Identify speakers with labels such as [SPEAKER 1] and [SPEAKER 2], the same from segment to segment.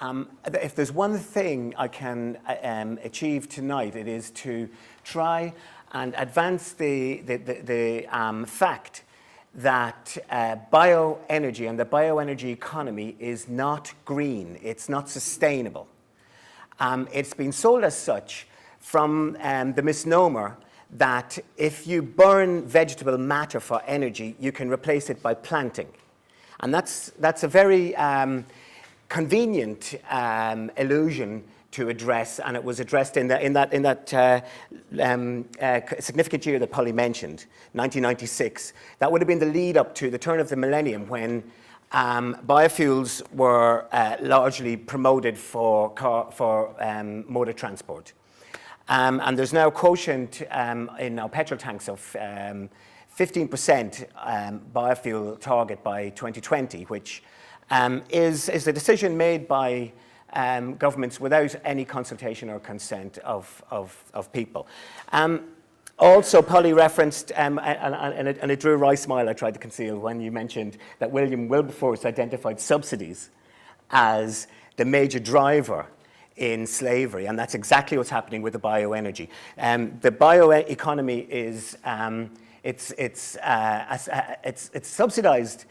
[SPEAKER 1] If there's one thing I can achieve tonight, it is to try and advance the fact that bioenergy and the bioenergy economy is not green, it's not sustainable. It's been sold as such from the misnomer that if you burn vegetable matter for energy, you can replace it by planting. And that's a very convenient illusion to address, and it was addressed in that significant year that Polly mentioned, 1996. That would have been the lead up to the turn of the millennium, when biofuels were largely promoted for motor transport. And there's now a quotient in our petrol tanks of 15% biofuel target by 2020, which is a decision made by governments without any consultation or consent of people. Also, Polly referenced, and it drew a wry smile I tried to conceal when you mentioned that William Wilberforce identified subsidies as the major driver in slavery, and that's exactly what's happening with the bioenergy. The bioeconomy is it's subsidized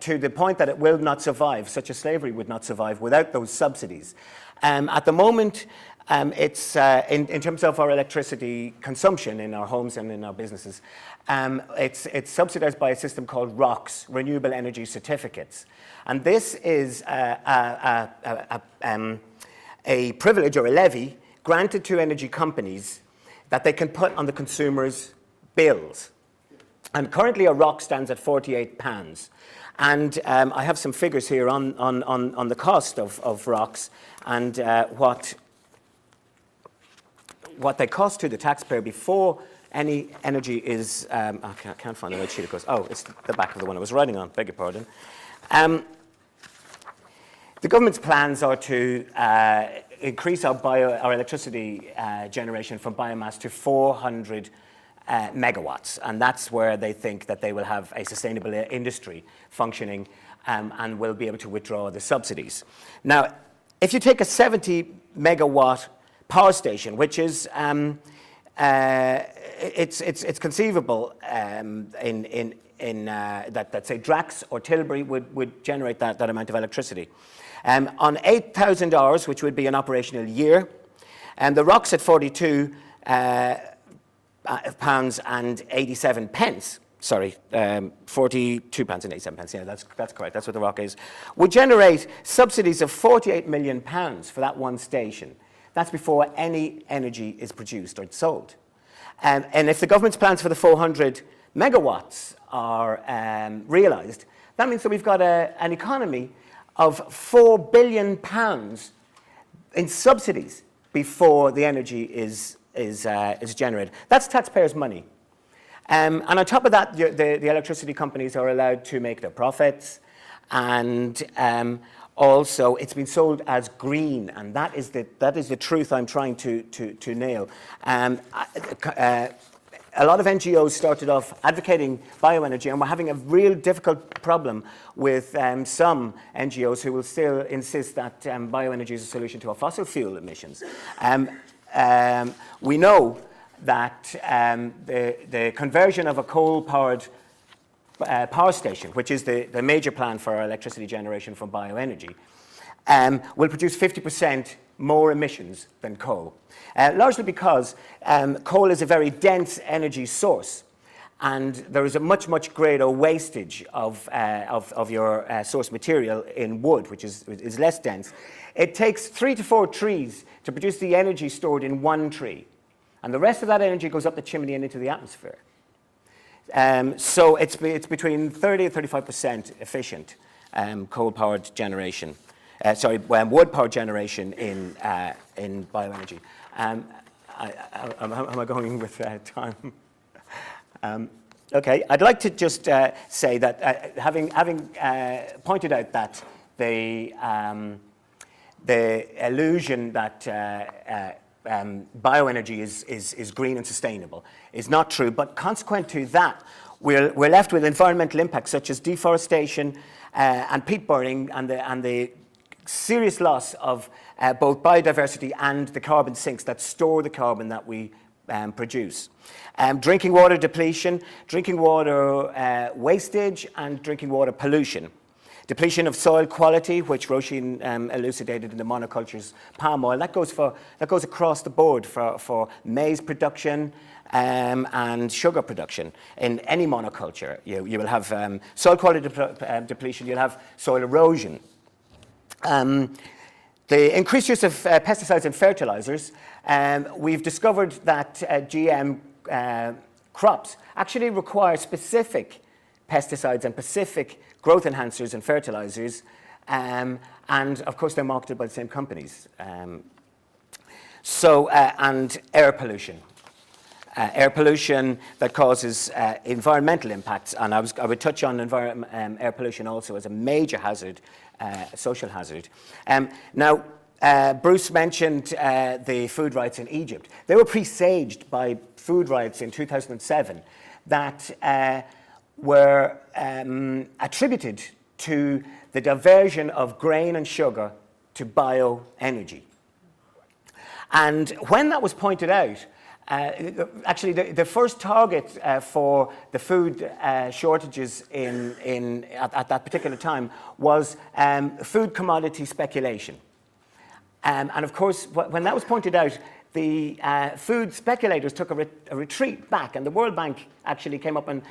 [SPEAKER 1] to the point that it will not survive, such as slavery would not survive without those subsidies. At the moment, it's in terms of our electricity consumption in our homes and in our businesses, it's subsidized by a system called ROCs, Renewable Energy Certificates. And this is a privilege or a levy granted to energy companies that they can put on the consumer's bills. And currently a ROC stands at £48. And I have some figures here on the cost of ROCs and what they cost to the taxpayer before any energy is, I can't find the right sheet it goes. Oh, it's the back of the one I was writing on, beg your pardon. The government's plans are to increase our electricity generation from biomass to 400 megawatts, and that's where they think that they will have a sustainable industry functioning and will be able to withdraw the subsidies. Now, if you take a 70 megawatt power station, which is it's conceivable that say Drax or Tilbury would generate that amount of electricity. On 8,000 hours, which would be an operational year, and the ROCs at 42 pounds and 87 pence. Sorry, 42 pounds and 87 pence. Yeah, that's correct. That's what the ROC is. Would generate subsidies of 48 million pounds for that one station. That's before any energy is produced or sold. And if the government's plans for the 400 megawatts are realised, that means that we've got an economy of £4 billion in subsidies before the energy is generated. That's taxpayers' money. And on top of that, the electricity companies are allowed to make their profits, and also it's been sold as green, and that is the truth I'm trying to nail. A lot of NGOs started off advocating bioenergy, and we're having a real difficult problem with some NGOs who will still insist that bioenergy is a solution to our fossil fuel emissions. We know that the conversion of a coal-powered power station, which is the major plan for our electricity generation from bioenergy, will produce 50% more emissions than coal. Largely because coal is a very dense energy source, and there is a much greater wastage of your source material in wood, which is less dense. It takes 3 to 4 trees to produce the energy stored in one tree, and the rest of that energy goes up the chimney and into the atmosphere. So it's between 30 and 35% efficient coal-powered generation. Wood-powered generation in bioenergy. How am I going with time? Okay, I'd like to just say that having pointed out that the illusion that bioenergy is green and sustainable is not true, but consequent to that, we're left with environmental impacts such as deforestation and peat burning and the serious loss of both biodiversity and the carbon sinks that store the carbon that we produce. Drinking water depletion, drinking water wastage, and drinking water pollution. Depletion of soil quality, which Roisin elucidated in the monocultures palm oil. That goes across the board for maize production and sugar production. In any monoculture, you will have soil quality depletion, you'll have soil erosion. The increased use of pesticides and fertilizers, we've discovered that GM crops actually require specific pesticides and specific growth enhancers and fertilizers, and of course they're marketed by the same companies. And air pollution. Air pollution that causes environmental impacts, and I would touch on air pollution also as a major hazard, social hazard. Now, Bruce mentioned the food riots in Egypt. They were presaged by food riots in 2007 that were attributed to the diversion of grain and sugar to bioenergy. And when that was pointed out, actually the first target for the food shortages at that particular time was food commodity speculation. And of course, when that was pointed out, the food speculators took a retreat back, and the World Bank actually came up and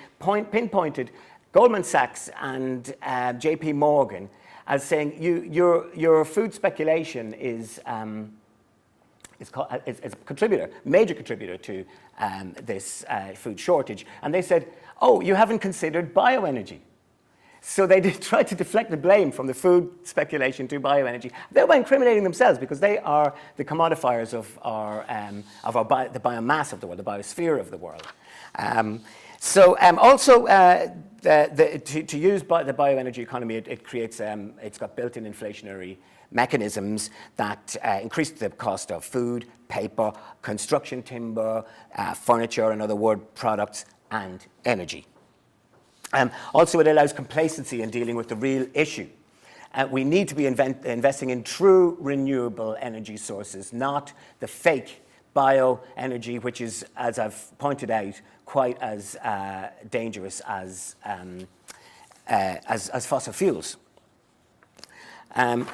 [SPEAKER 1] pinpointed Goldman Sachs and JP Morgan as saying, your food speculation is a contributor, major contributor to this food shortage. And they said, oh, you haven't considered bioenergy. So they tried to deflect the blame from the food speculation to bioenergy, thereby incriminating themselves because they are the commodifiers of the biomass of the world, the biosphere of the world. Also, to use the bioenergy economy, it creates, it's got built-in inflationary mechanisms that increase the cost of food, paper, construction timber, furniture and other wood products, and energy. Also, it allows complacency in dealing with the real issue. We need to be investing in true renewable energy sources, not the fake bioenergy, which is, as I've pointed out, quite as dangerous as fossil fuels. I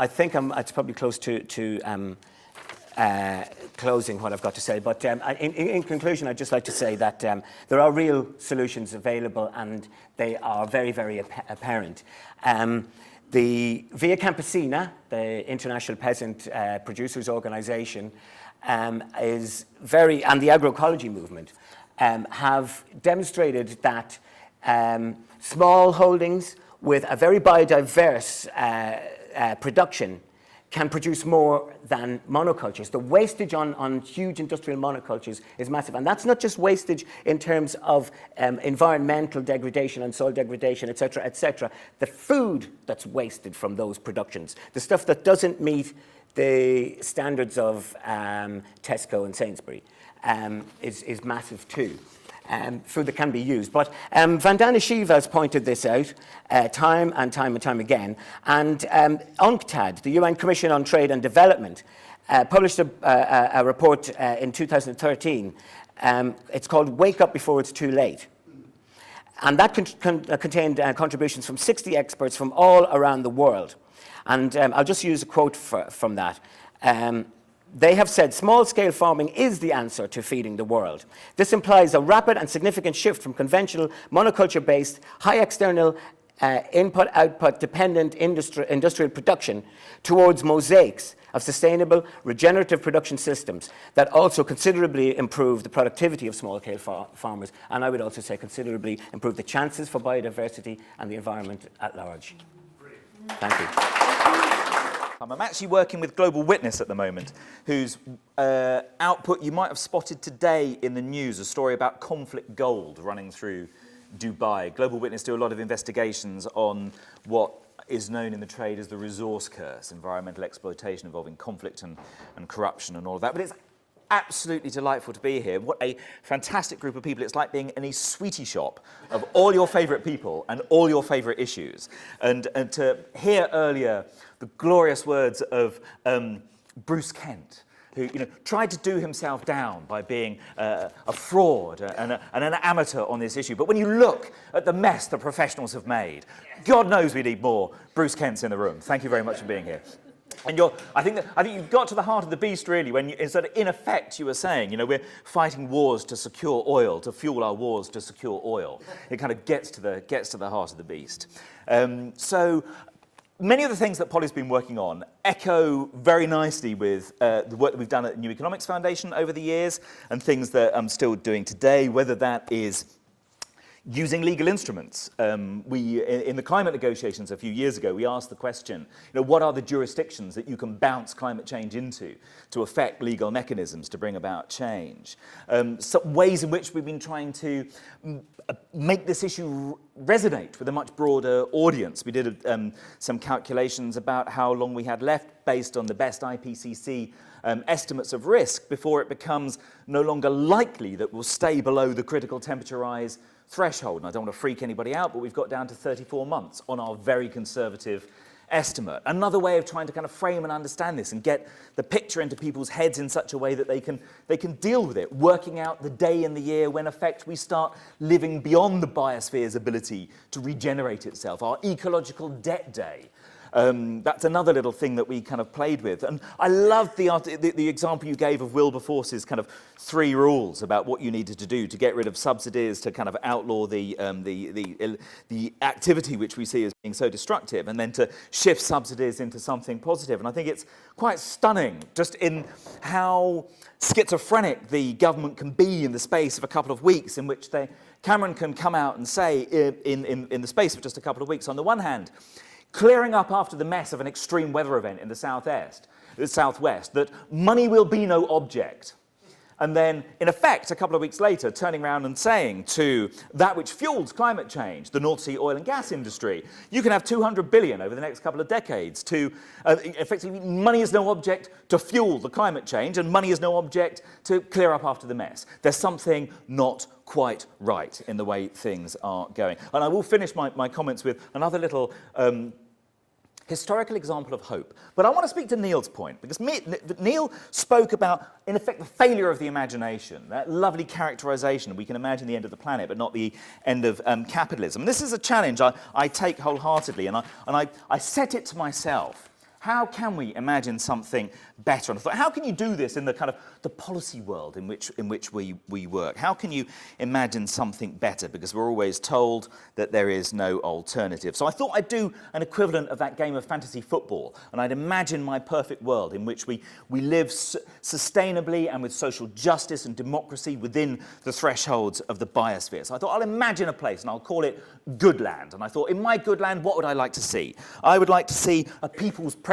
[SPEAKER 1] think it's probably close to closing what I've got to say. But in conclusion, I'd just like to say that there are real solutions available, and they are very, very apparent. The Via Campesina, the International Peasant Producers Organization, and the agroecology movement have demonstrated that small holdings with a very biodiverse production can produce more than monocultures. The wastage on huge industrial monocultures is massive. And that's not just wastage in terms of environmental degradation and soil degradation, et cetera, et cetera. The food that's wasted from those productions, the stuff that doesn't meet the standards of Tesco and Sainsbury, is massive too. Food that can be used. But Vandana Shiva has pointed this out time and time again. And UNCTAD, the UN Commission on Trade and Development, published a report in 2013. It's called Wake Up Before It's Too Late. And that contained contributions from 60 experts from all around the world. And I'll just use a quote from that. They have said small-scale farming is the answer to feeding the world. This implies a rapid and significant shift from conventional monoculture-based, high external input-output dependent industrial production towards mosaics of sustainable regenerative production systems that also considerably improve the productivity of small-scale farmers, and I would also say considerably improve the chances for biodiversity and the environment at large. Brilliant. Thank you.
[SPEAKER 2] I'm actually working with Global Witness at the moment, whose output you might have spotted today in the news, a story about conflict gold running through Dubai. Global Witness do a lot of investigations on what is known in the trade as the resource curse, environmental exploitation involving conflict and corruption and all of that. But it's absolutely delightful to be here. What a fantastic group of people. It's like being in a sweetie shop of all your favourite people and all your favourite issues. And to hear earlier the glorious words of Bruce Kent, who tried to do himself down by being a fraud and an amateur on this issue. But when you look at the mess the professionals have made, God knows we need more Bruce Kents in the room. Thank you very much for being here. And I think you've got to the heart of the beast, really, when instead of, in effect, you were saying, we're fighting wars to secure oil, to fuel our wars to secure oil. It kind of gets to the heart of the beast. So many of the things that Polly's been working on echo very nicely with the work that we've done at the New Economics Foundation over the years, and things that I'm still doing today, whether that is using legal instruments. In the climate negotiations a few years ago, we asked the question, what are the jurisdictions that you can bounce climate change into to affect legal mechanisms to bring about change? Some ways in which we've been trying to make this issue resonate with a much broader audience. We did some calculations about how long we had left based on the best IPCC estimates of risk before it becomes no longer likely that we'll stay below the critical temperature rise threshold. And I don't want to freak anybody out, but we've got down to 34 months on our very conservative estimate. Another way of trying to kind of frame and understand this and get the picture into people's heads in such a way that they can deal with it, working out the day in the year when, in effect, we start living beyond the biosphere's ability to regenerate itself, our ecological debt day. That's another little thing that we kind of played with. And I loved the example you gave of Wilberforce's kind of 3 rules about what you needed to do to get rid of subsidies, to kind of outlaw the activity which we see as being so destructive, and then to shift subsidies into something positive. And I think it's quite stunning just in how schizophrenic the government can be in the space of a couple of weeks, in which Cameron can come out and say in the space of just a couple of weeks, on the one hand, clearing up after the mess of an extreme weather event in the southwest, that money will be no object. And then, in effect, a couple of weeks later, turning around and saying to that which fuels climate change, the North Sea oil and gas industry, you can have 200 billion over the next couple of decades to, effectively, money is no object to fuel the climate change, and money is no object to clear up after the mess. There's something not quite right in the way things are going. And I will finish my comments with another little historical example of hope. But I want to speak to Neal's point, because Neal spoke about, in effect, the failure of the imagination, that lovely characterization. We can imagine the end of the planet, but not the end of capitalism. And this is a challenge I take wholeheartedly, and I set it to myself. How can we imagine something better? And I thought, how can you do this in the kind of the policy world in which we work? How can you imagine something better? Because we're always told that there is no alternative. So I thought I'd do an equivalent of that game of fantasy football, and I'd imagine my perfect world in which we live sustainably and with social justice and democracy within the thresholds of the biosphere. So I thought I'll imagine a place, and I'll call it Goodland. And I thought, in my Goodland, what would I like to see? I would like to see a people's president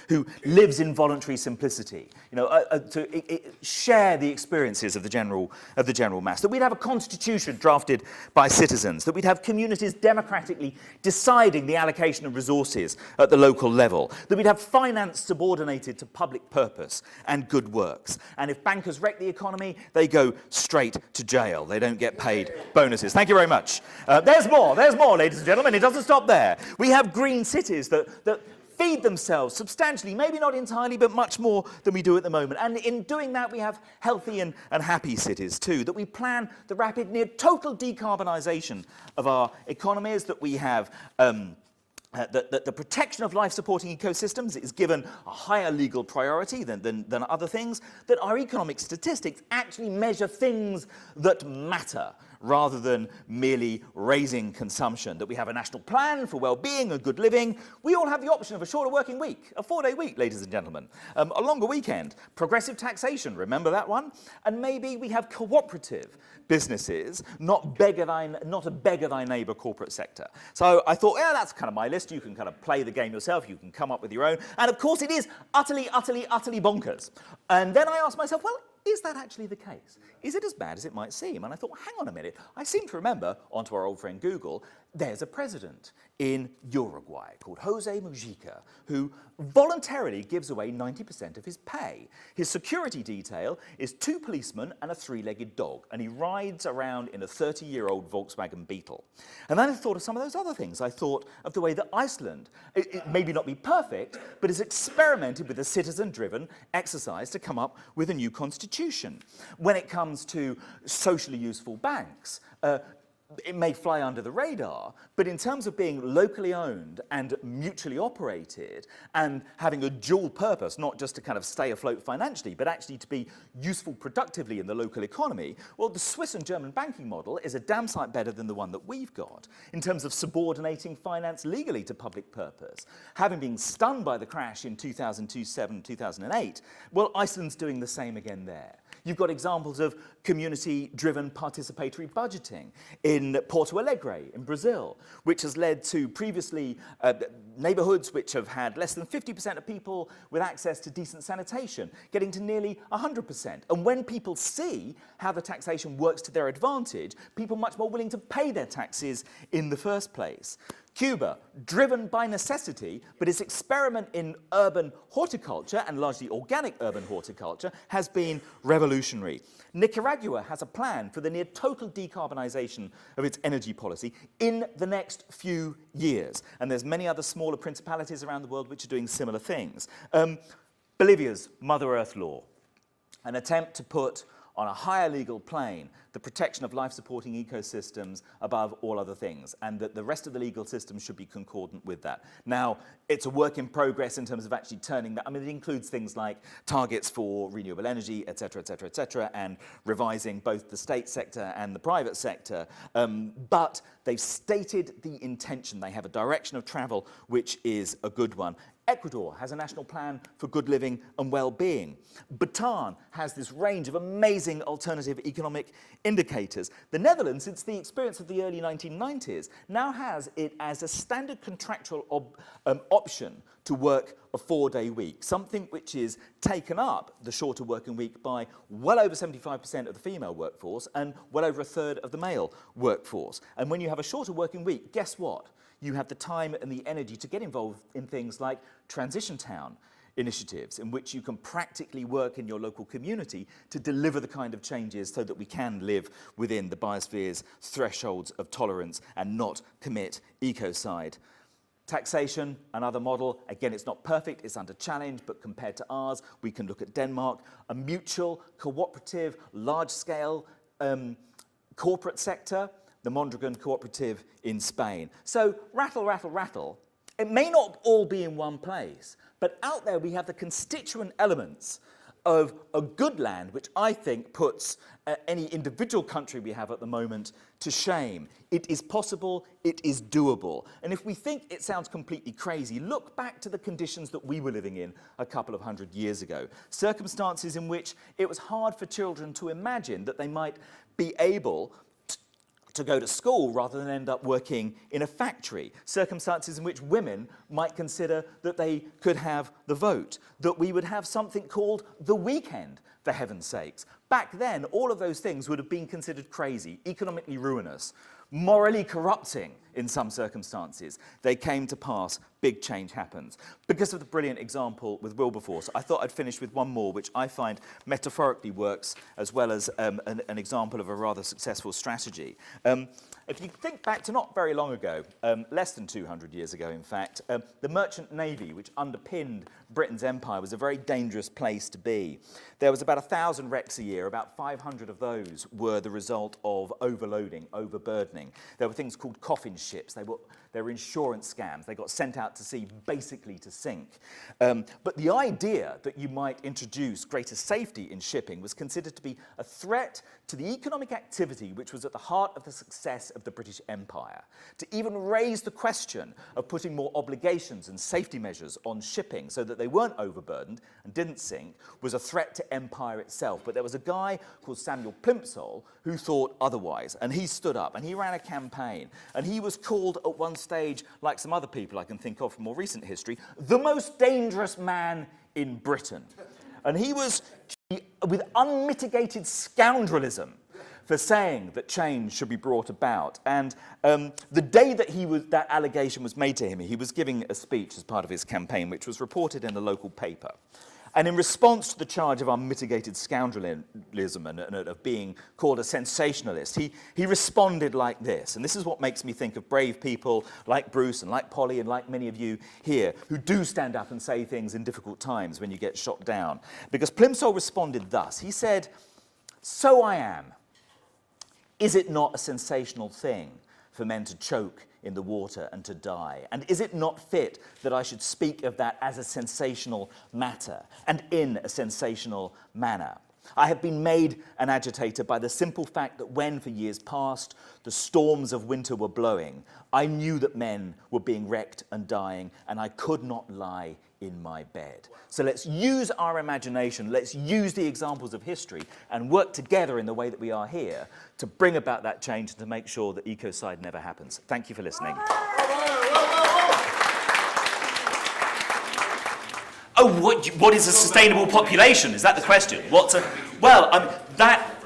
[SPEAKER 2] who lives in voluntary simplicity, to share the experiences of the general mass. That we'd have a constitution drafted by citizens. That we'd have communities democratically deciding the allocation of resources at the local level. That we'd have finance subordinated to public purpose and good works. And if bankers wreck the economy, they go straight to jail. They don't get paid bonuses. Thank you very much. There's more, ladies and gentlemen. It doesn't stop there. We have green cities that feed themselves substantially, maybe not entirely, but much more than we do at the moment. And in doing that, we have healthy and happy cities too, that we plan the rapid, near total decarbonisation of our economies, that we have the protection of life-supporting ecosystems is given a higher legal priority than other things, that our economic statistics actually measure things that matter, rather than merely raising consumption, that we have a national plan for well-being and good living. We all have the option of a shorter working week, a 4-day week, ladies and gentlemen, a longer weekend, progressive taxation, remember that one? And maybe we have cooperative businesses, not a beggar thy neighbour corporate sector. So I thought, yeah, that's kind of my list. You can kind of play the game yourself. You can come up with your own. And of course, it is utterly, utterly, utterly bonkers. And then I asked myself, well, is that actually the case? Is it as bad as it might seem? And I thought, hang on a minute, I seem to remember, onto our old friend Google, there's a president in Uruguay called Jose Mujica who voluntarily gives away 90% of his pay. His security detail is 2 policemen and a 3-legged dog, and he rides around in a 30-year-old Volkswagen Beetle. And then I thought of some of those other things. I thought of the way that Iceland, it maybe not be perfect, but has experimented with a citizen-driven exercise to come up with a new constitution. When it comes to socially useful banks, it may fly under the radar, but in terms of being locally owned and mutually operated and having a dual purpose, not just to kind of stay afloat financially, but actually to be useful productively in the local economy, well, the Swiss and German banking model is a damn sight better than the one that we've got in terms of subordinating finance legally to public purpose. Having been stunned by the crash in 2007, 2008, well, Iceland's doing the same again there. You've got examples of community-driven participatory budgeting in Porto Alegre in Brazil, which has led to previously neighbourhoods which have had less than 50% of people with access to decent sanitation, getting to nearly 100%. And when people see how the taxation works to their advantage, people are much more willing to pay their taxes in the first place. Cuba, driven by necessity, but its experiment in urban horticulture, and largely organic urban horticulture, has been revolutionary. Nicaragua has a plan for the near total decarbonisation of its energy policy in the next few years. And there's many other smaller principalities around the world which are doing similar things. Bolivia's Mother Earth Law, an attempt to put on a higher legal plane the protection of life-supporting ecosystems above all other things, and that the rest of the legal system should be concordant with that. Now, it's a work in progress in terms of actually turning that. I mean, it includes things like targets for renewable energy, et cetera, and revising both the state sector and the private sector. But they've stated the intention. They have a direction of travel which is a good one. Ecuador has a national plan for good living and well-being. Bhutan has this range of amazing alternative economic indicators. The Netherlands, since the experience of the early 1990s, now has it as a standard contractual option to work a 4-day week, something which is taken up, the shorter working week, by well over 75% of the female workforce and well over 1/3 of the male workforce. And when you have a shorter working week, guess what? You have the time and the energy to get involved in things like transition town initiatives, in which you can practically work in your local community to deliver the kind of changes so that we can live within the biosphere's thresholds of tolerance and not commit ecocide. Taxation, another model. Again, it's not perfect, it's under challenge, but compared to ours, we can look at Denmark, a mutual, cooperative, large-scale corporate sector, the Mondragon Cooperative in Spain. So rattle, rattle, rattle. It may not all be in one place, but out there we have the constituent elements of a good land, which I think puts any individual country we have at the moment to shame. It is possible, it is doable. And if we think it sounds completely crazy, look back to the conditions that we were living in a couple of 100 years ago. Circumstances in which it was hard for children to imagine that they might be able to go to school rather than end up working in a factory. Circumstances in which women might consider that they could have the vote, that we would have something called the weekend, for heaven's sakes. Back then, all of those things would have been considered crazy, economically ruinous, morally corrupting in some circumstances. They came to pass, big change happens. Because of the brilliant example with Wilberforce, I thought I'd finish with one more, which I find metaphorically works as well as an example of a rather successful strategy. If you think back to not very long ago, less than 200 years ago in fact, the merchant navy, which underpinned Britain's empire, was a very dangerous place to be. There was about 1,000 wrecks a year. About 500 of those were the result of overloading, overburdening. There were things called coffin ships. They were insurance scams. They got sent out to sea basically to sink. But the idea that you might introduce greater safety in shipping was considered to be a threat to the economic activity which was at the heart of the success of the British Empire. To even raise the question of putting more obligations and safety measures on shipping so that they weren't overburdened and didn't sink was a threat to empire itself. But there was a guy called Samuel Plimsoll who thought otherwise, and he stood up and he ran a campaign, and he was called at one stage, like some other people I can think of from more recent history, the most dangerous man in Britain. And he was with unmitigated scoundrelism for saying that change should be brought about. And the day that that allegation was made to him, he was giving a speech as part of his campaign, which was reported in the local paper. And in response to the charge of unmitigated scoundrelism and of being called a sensationalist, he responded like this. And this is what makes me think of brave people like Bruce and like Polly and like many of you here who do stand up and say things in difficult times when you get shot down. Because Plimsoll responded thus. He said, "So I am. Is it not a sensational thing for men to choke in the water and to die? And is it not fit that I should speak of that as a sensational matter and in a sensational manner? I have been made an agitator by the simple fact that when, for years past, the storms of winter were blowing, I knew that men were being wrecked and dying, and I could not lie in my bed." So let's use our imagination, let's use the examples of history and work together in the way that we are here to bring about that change and to make sure that ecocide never happens. Thank you for listening. Oh, what is a sustainable population? Is that the question?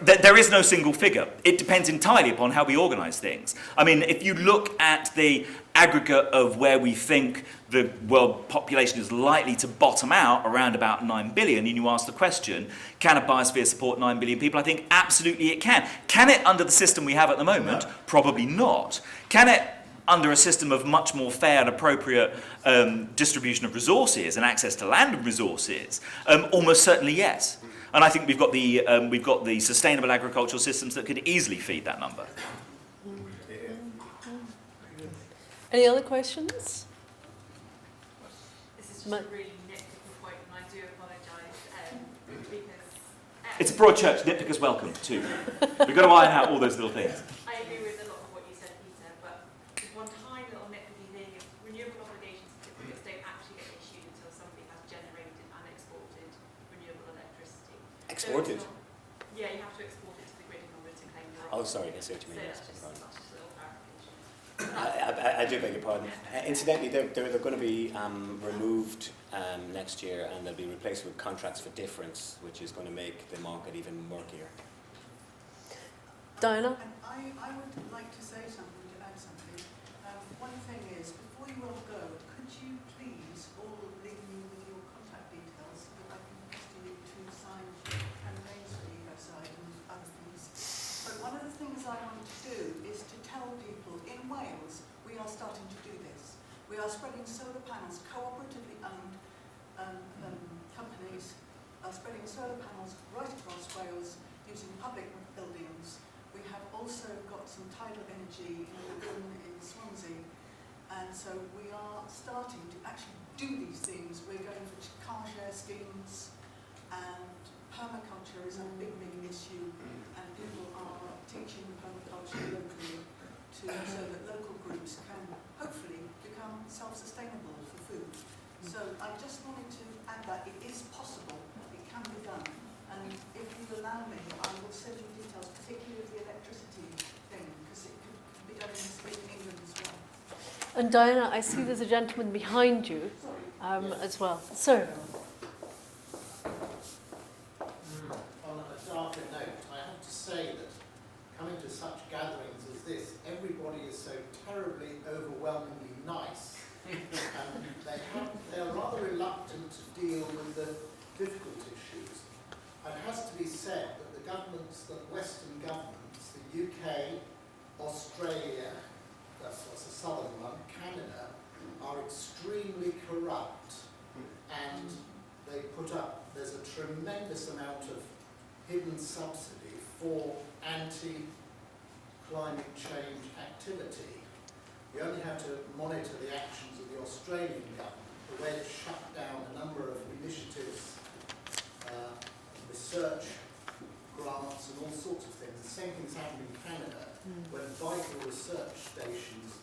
[SPEAKER 2] There is no single figure. It depends entirely upon how we organise things. I mean, if you look at the aggregate of where we think the world population is likely to bottom out around about 9 billion, and you ask the question, can a biosphere support 9 billion people? I think absolutely it can. Can it under the system we have at the moment? No. Probably not. Can it under a system of much more fair and appropriate distribution of resources and access to land and resources? Almost certainly yes. And I think we've got the sustainable agricultural systems that could easily feed that number.
[SPEAKER 3] Any other questions?
[SPEAKER 4] This is just a really nitpicky point, and I do apologise because...
[SPEAKER 2] It's a broad church, nitpickers welcome too. We've got to iron out all those little things.
[SPEAKER 4] I agree with a lot of what you said, Peter, but just one tiny little nitpicky thing is renewable obligation certificates don't actually get issued until somebody has generated and exported renewable electricity.
[SPEAKER 1] Exported?
[SPEAKER 4] So yeah, you have to export it to the grid in order to claim your...
[SPEAKER 1] Oh, sorry, I see what you mean.
[SPEAKER 4] So that's just a little clarification.
[SPEAKER 1] I do beg your pardon. Incidentally, they're going to be removed next year, and they'll be replaced with contracts for difference, which is going to make the market even murkier.
[SPEAKER 3] Diana?
[SPEAKER 5] I would like to say something, to add something. One thing is, before you all go, could you please all leave me with your contact details so that I can pester you to sign campaigns for ecocide and other things. But one of the things I want to do is to tell people in Wales we are starting to do this. We are spreading solar panels, cooperatively owned companies are spreading solar panels right across Wales using public buildings. We have also got some tidal energy in a lagoon in Swansea, and so we are starting to actually do these things. We're going for car share schemes, and permaculture is a big issue, and people are teaching permaculture locally so that local groups can hopefully become self-sustainable for food. So I just wanted to add that it is possible, it can be done, and if you allow me, I will send you details, particularly of the electricity thing, because it could be done in England as well.
[SPEAKER 3] And Diana, I see there's a gentleman behind you as well. Sir.
[SPEAKER 6] On a darker note, I have to say that coming to such gatherings as this, everybody is so terribly overwhelmingly nice, and they're rather reluctant to deal with the difficult issues. And it has to be said that the governments, the Western governments, the UK, Australia, that's the southern one, Canada, are extremely corrupt, and they put up, there's a tremendous amount of hidden subsidy for anti-climate change activity. We only have to monitor the actions of the Australian government, the way it shut down a number of initiatives, research grants and all sorts of things. The same thing's happened in Canada, when vital research stations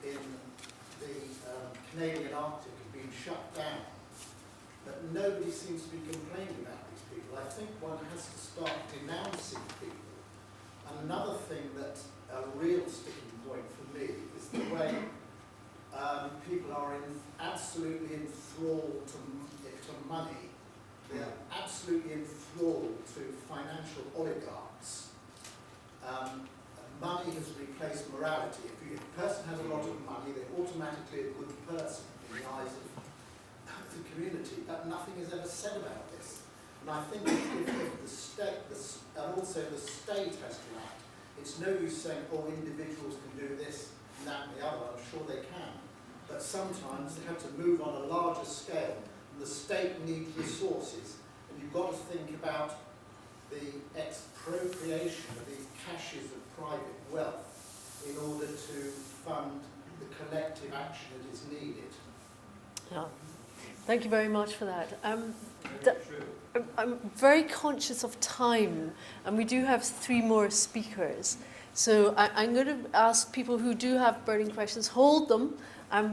[SPEAKER 6] in the Canadian Arctic have been shut down. But nobody seems to be complaining about these people. I think one has to start denouncing people. And another thing that a real sticking point for me is the way people are absolutely enthralled to money. They are absolutely absolutely enthralled to financial oligarchs. Money has replaced morality. If a person has a lot of money, they're automatically a good person in the eyes of the community. But nothing is ever said about this. And I think if the state, and also the state has to act, it's no use saying, oh, individuals can do this and that and the other. I'm sure they can. But sometimes they have to move on a larger scale. And the state needs resources. And you've got to think about the expropriation of these caches of private wealth in order to fund the collective action that is needed.
[SPEAKER 3] Yeah. Thank you very much for that. I'm very conscious of time, and we do have 3 more speakers. So I'm going to ask people who do have burning questions, hold them,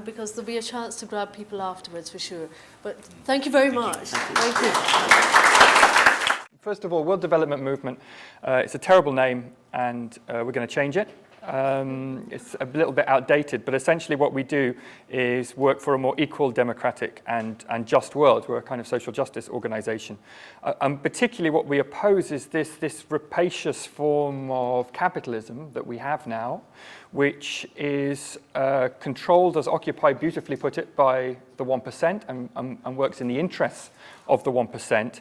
[SPEAKER 3] because there'll be a chance to grab people afterwards for sure. But thank you very much. Thank you.
[SPEAKER 7] First of all, World Development Movement, it's a terrible name, and we're going to change it. It's a little bit outdated, but essentially what we do is work for a more equal, democratic and just world. We're a kind of social justice organization. And particularly what we oppose is this rapacious form of capitalism that we have now, which is controlled, as Occupy beautifully put it, by the 1% and works in the interests of the 1%.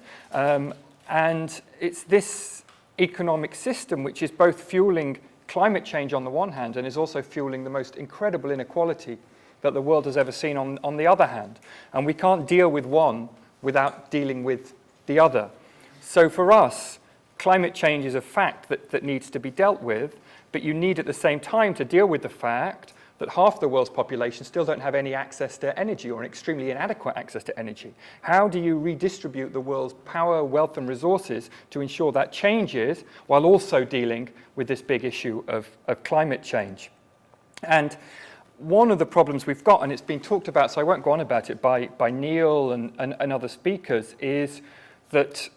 [SPEAKER 7] And it's this economic system which is both fueling climate change on the one hand and is also fueling the most incredible inequality that the world has ever seen on the other hand. And we can't deal with one without dealing with the other. So for us, climate change is a fact that needs to be dealt with, but you need at the same time to deal with the fact that half the world's population still don't have any access to energy or an extremely inadequate access to energy. How do you redistribute the world's power, wealth and resources to ensure that changes while also dealing with this big issue of climate change? And one of the problems we've got, and it's been talked about, so I won't go on about it, by Neal and other speakers, is that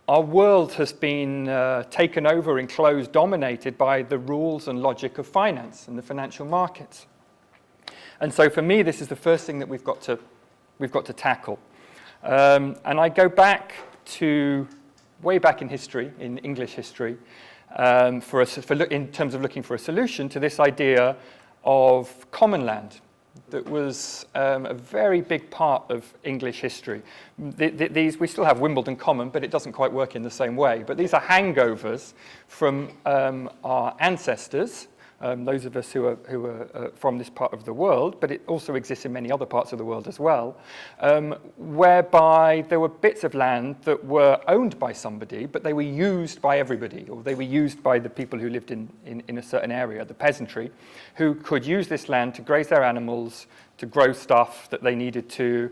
[SPEAKER 7] our world has been taken over, enclosed, dominated by the rules and logic of finance and the financial markets. And so for me, this is the first thing that we've got to tackle. And I go back to way back in history, in English history, in terms of looking for a solution to this idea of common land. That was a very big part of English history. We still have Wimbledon Common, but it doesn't quite work in the same way. But these are hangovers from our ancestors, those of us who are from this part of the world, but it also exists in many other parts of the world as well, whereby there were bits of land that were owned by somebody, but they were used by everybody, or they were used by the people who lived in a certain area, the peasantry, who could use this land to graze their animals, to grow stuff that they needed to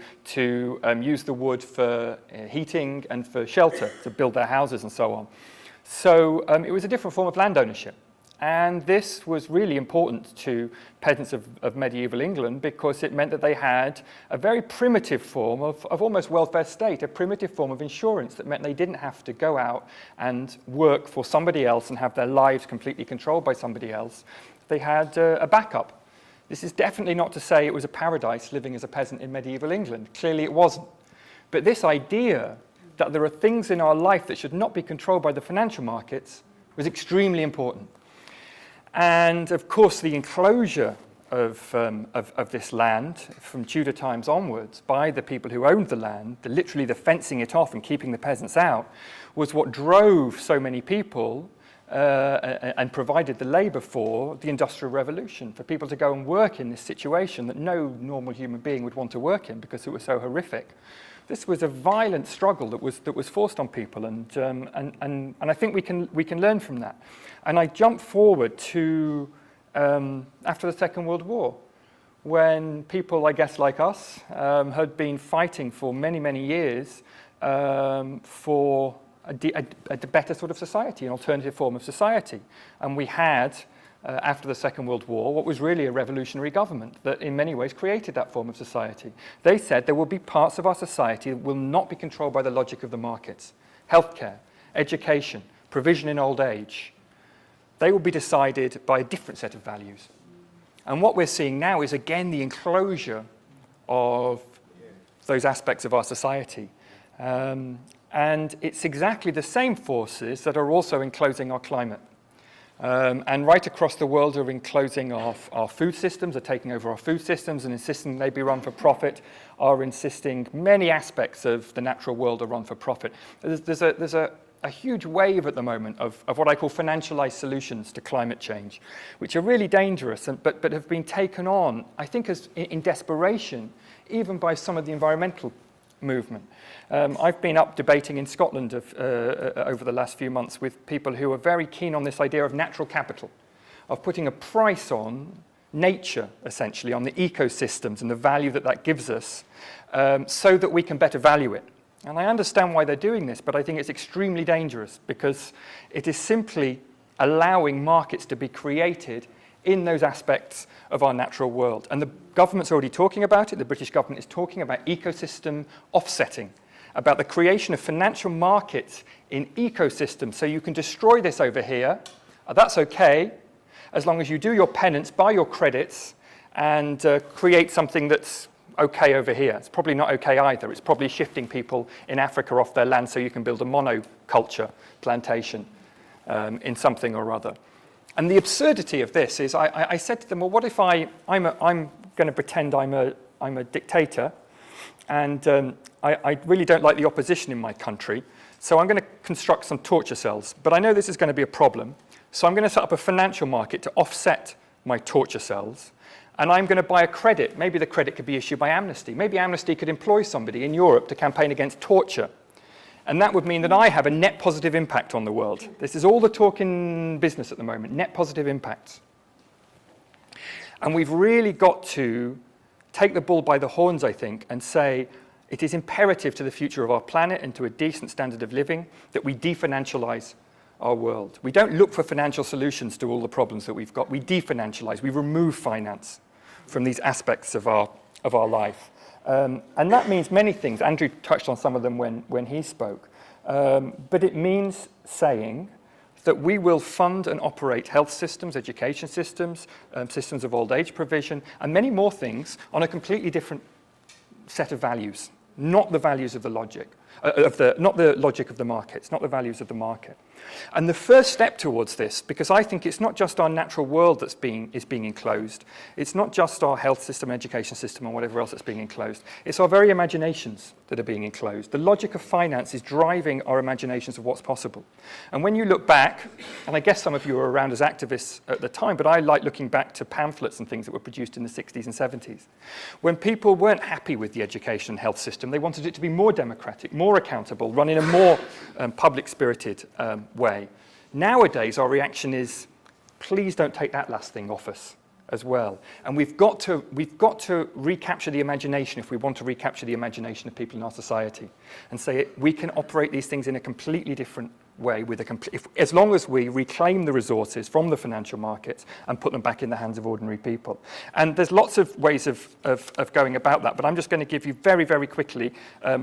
[SPEAKER 7] use the wood for heating and for shelter, to build their houses and so on. So it was a different form of land ownership. And this was really important to peasants of medieval England because it meant that they had a very primitive form of almost welfare state, a primitive form of insurance that meant they didn't have to go out and work for somebody else and have their lives completely controlled by somebody else. They had a backup. This is definitely not to say it was a paradise living as a peasant in medieval England. Clearly it wasn't. But this idea that there are things in our life that should not be controlled by the financial markets was extremely important. And of course, the enclosure of this land from Tudor times onwards by the people who owned the land, literally the fencing it off and keeping the peasants out, was what drove so many people and provided the labour for the Industrial Revolution, for people to go and work in this situation that no normal human being would want to work in because it was so horrific. This was a violent struggle that was forced on people, and I think we can learn from that. And I jump forward to after the Second World War, when people, I guess, like us, had been fighting for many, many years for a better sort of society, an alternative form of society. And we had, after the Second World War, what was really a revolutionary government that in many ways created that form of society. They said there will be parts of our society that will not be controlled by the logic of the markets. Healthcare, education, provision in old age. They will be decided by a different set of values. And what we're seeing now is, again, the enclosure of those aspects of our society. And it's exactly the same forces that are also enclosing our climate. And right across the world are enclosing our food systems, are taking over our food systems and insisting they be run for profit, are insisting many aspects of the natural world are run for profit. There's a huge wave at the moment of what I call financialized solutions to climate change, which are really dangerous, but have been taken on, I think, as in desperation, even by some of the environmental movement. I've been up debating in Scotland over the last few months with people who are very keen on this idea of natural capital, of putting a price on nature, essentially, on the ecosystems and the value that that gives us, so that we can better value it. And I understand why they're doing this, but I think it's extremely dangerous because it is simply allowing markets to be created in those aspects of our natural world. And the government's already talking about it. The British government is talking about ecosystem offsetting, about the creation of financial markets in ecosystems. So you can destroy this over here. That's okay, as long as you do your penance, buy your credits, and create something that's okay over here. It's probably not okay either. It's probably shifting people in Africa off their land so you can build a monoculture plantation in something or other. And the absurdity of this is, I said to them, well, what if I'm going to pretend I'm a dictator, and I really don't like the opposition in my country, so I'm going to construct some torture cells. But I know this is going to be a problem, so I'm going to set up a financial market to offset my torture cells, and I'm going to buy a credit. Maybe the credit could be issued by Amnesty. Maybe Amnesty could employ somebody in Europe to campaign against torture. And that would mean that I have a net positive impact on the world. This is all the talk in business at the moment, net positive impacts. And we've really got to take the bull by the horns, I think, and say it is imperative to the future of our planet and to a decent standard of living that we definancialize our world. We don't look for financial solutions to all the problems that we've got. We definancialize, we remove finance from these aspects of our life. And that means many things. Andrew touched on some of them when he spoke. But it means saying that we will fund and operate health systems, education systems, systems of old age provision, and many more things on a completely different set of values, not the values of the logic, not the logic of the markets, not the values of the market. And the first step towards this, because I think it's not just our natural world that's being enclosed, it's not just our health system, education system, or whatever else that's being enclosed, it's our very imaginations that are being enclosed. The logic of finance is driving our imaginations of what's possible. And when you look back, and I guess some of you were around as activists at the time, but I like looking back to pamphlets and things that were produced in the 60s and 70s. When people weren't happy with the education and health system, they wanted it to be more democratic, more accountable, run in a more public-spirited way. Nowadays, our reaction is, please don't take that last thing off us as well. And we've got to recapture the imagination if we want to recapture the imagination of people in our society and say we can operate these things in a completely different way with as long as we reclaim the resources from the financial markets and put them back in the hands of ordinary people. And there's lots of ways of going about that, but I'm just going to give you very, very quickly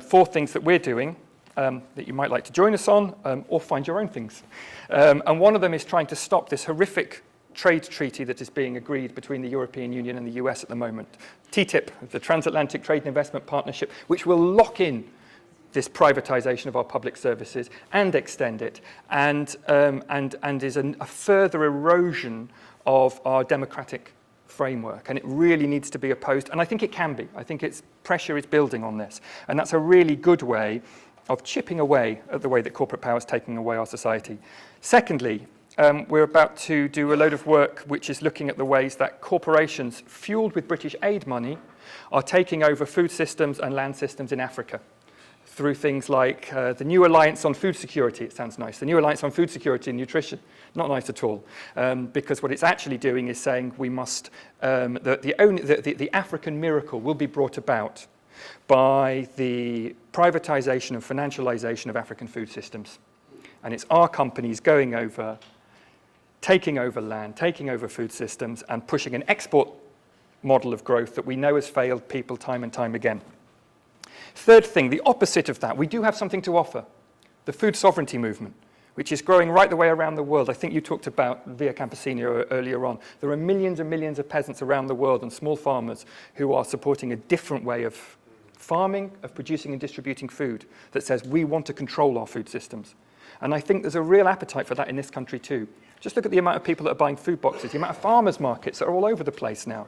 [SPEAKER 7] 4 things that we're doing that you might like to join us on, or find your own things. And one of them is trying to stop this horrific trade treaty that is being agreed between the European Union and the US at the moment. TTIP, the Transatlantic Trade and Investment Partnership, which will lock in this privatization of our public services and extend it, and is a further erosion of our democratic framework, and it really needs to be opposed, and I think it can be. I think pressure is building on this, and that's a really good way of chipping away at the way that corporate power is taking away our society. Secondly, we're about to do a load of work which is looking at the ways that corporations, fueled with British aid money, are taking over food systems and land systems in Africa through things like the New Alliance on Food Security. It sounds nice. The New Alliance on Food Security and Nutrition. Not nice at all, because what it's actually doing is saying we must, the African miracle will be brought about by the privatization and financialization of African food systems. And it's our companies going over, taking over land, taking over food systems, and pushing an export model of growth that we know has failed people time and time again. Third thing, the opposite of that, we do have something to offer. The food sovereignty movement, which is growing right the way around the world. I think you talked about Via Campesina earlier on. There are millions and millions of peasants around the world and small farmers who are supporting a different way of farming, of producing and distributing food, that says we want to control our food systems. And I think there's a real appetite for that in this country too. Just look at the amount of people that are buying food boxes, the amount of farmers markets that are all over the place now.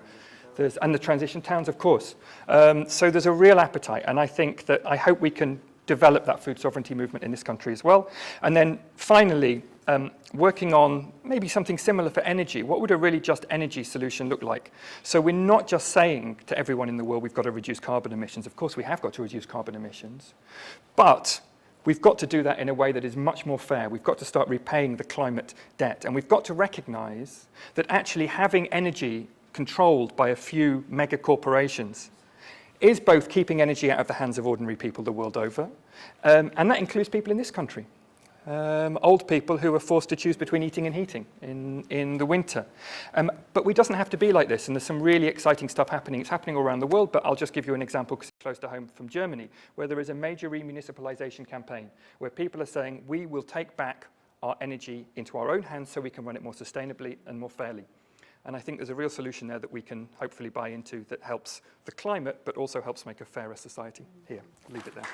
[SPEAKER 7] And the transition towns, of course. So there's a real appetite, and I think that I hope we can develop that food sovereignty movement in this country as well. And then finally, working on maybe something similar for energy. What would a really just energy solution look like? So we're not just saying to everyone in the world we've got to reduce carbon emissions. Of course we have got to reduce carbon emissions, but we've got to do that in a way that is much more fair. We've got to start repaying the climate debt, and we've got to recognize that actually having energy controlled by a few mega corporations is both keeping energy out of the hands of ordinary people the world over, and that includes people in this country. Old people who are forced to choose between eating and heating in the winter. But it doesn't have to be like this, and there's some really exciting stuff happening. It's happening all around the world, but I'll just give you an example because it's close to home from Germany, where there is a major remunicipalization campaign where people are saying we will take back our energy into our own hands so we can run it more sustainably and more fairly. And I think there's a real solution there that we can hopefully buy into that helps the climate, but also helps make a fairer society. Here, I'll leave it there.